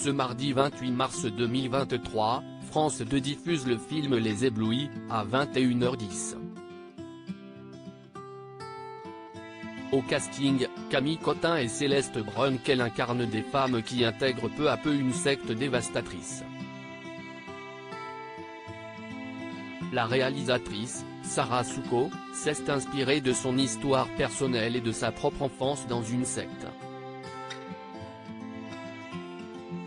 Ce mardi 28 mars 2023, France 2 diffuse le film Les Éblouis, à 21h10. Au casting, Camille Cotin et Céleste Brunkel incarnent des femmes qui intègrent peu à peu une secte dévastatrice. La réalisatrice, Sarah Souko, s'est inspirée de son histoire personnelle et de sa propre enfance dans une secte.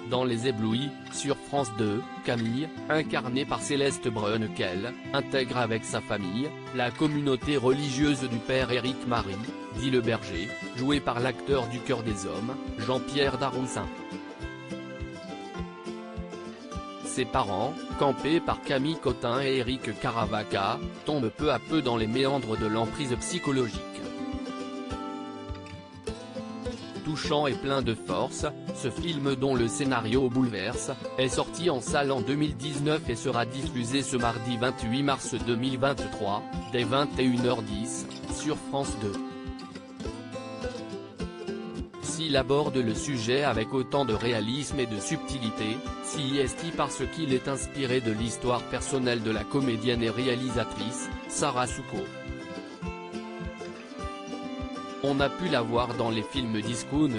Dans Les Éblouis, sur France 2, Camille, incarnée par Céleste Brunkel, intègre avec sa famille, la communauté religieuse du père Éric Marie, dit le berger, joué par l'acteur du Cœur des Hommes, Jean-Pierre Daroussin. Ses parents, campés par Camille Cotin et Éric Caravaca, tombent peu à peu dans les méandres de l'emprise psychologique. Touchant et plein de force, ce film dont le scénario bouleverse, est sorti en salle en 2019 et sera diffusé ce mardi 28 mars 2023, dès 21h10, sur France 2. S'il aborde le sujet avec autant de réalisme et de subtilité, c'est parce qu'il est inspiré de l'histoire personnelle de la comédienne et réalisatrice, Sarah Souko. On a pu la voir dans les films Discount,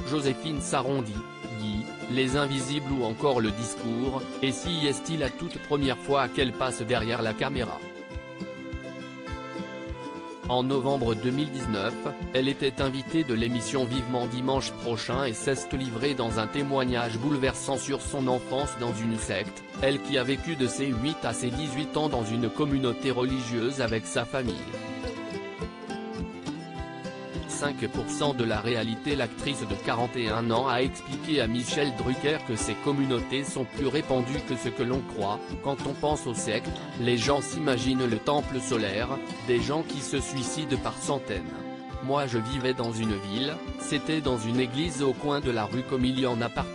Joséphine s'arrondit, Guy, Les Invisibles ou encore Le Discours, et c'est la toute première fois qu'elle passe derrière la caméra. En novembre 2019, elle était invitée de l'émission Vivement Dimanche prochain et s'est livrée dans un témoignage bouleversant sur son enfance dans une secte, elle qui a vécu de ses 8 à ses 18 ans dans une communauté religieuse avec sa famille. 5% de la réalité. L'actrice de 41 ans a expliqué à Michel Drucker que ces communautés sont plus répandues que ce que l'on croit. Quand on pense aux sectes, les gens s'imaginent le temple solaire, des gens qui se suicident par centaines. Moi je vivais dans une ville, c'était dans une église au coin de la rue comme il y en a partout.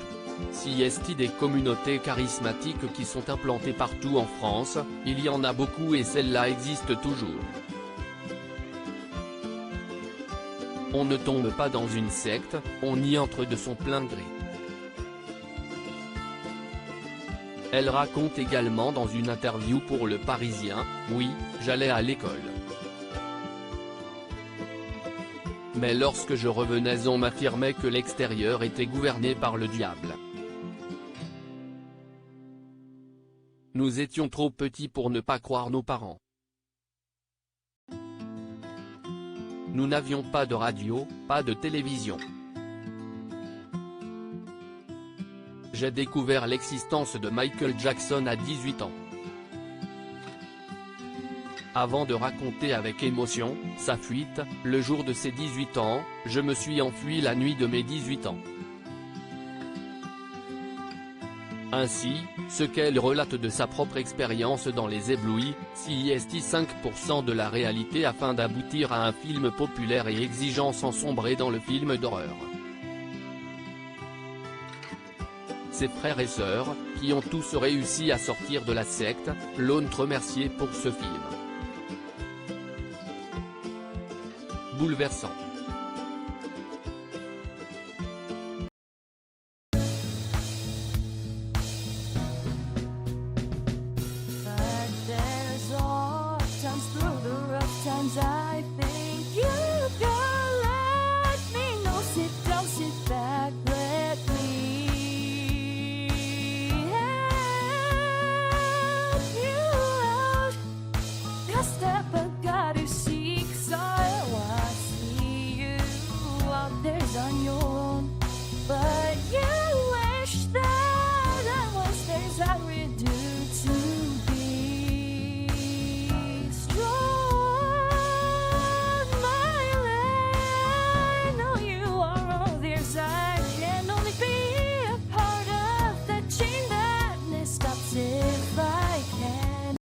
C'est des communautés charismatiques qui sont implantées partout en France, il y en a beaucoup et celle-là existe toujours. On ne tombe pas dans une secte, on y entre de son plein gré. Elle raconte également dans une interview pour Le Parisien, « Oui, j'allais à l'école. Mais lorsque je revenais on m'affirmait que l'extérieur était gouverné par le diable. Nous étions trop petits pour ne pas croire nos parents. Nous n'avions pas de radio, pas de télévision. J'ai découvert l'existence de Michael Jackson à 18 ans. Avant de raconter avec émotion sa fuite, le jour de ses 18 ans, je me suis enfui la nuit de mes 18 ans. Ainsi, ce qu'elle relate de sa propre expérience dans Les Éblouis, c'est 5% de la réalité afin d'aboutir à un film populaire et exigeant sans sombrer dans le film d'horreur. Ses frères et sœurs, qui ont tous réussi à sortir de la secte, l'ont remercié pour ce film. Bouleversant. Through the rough times I think you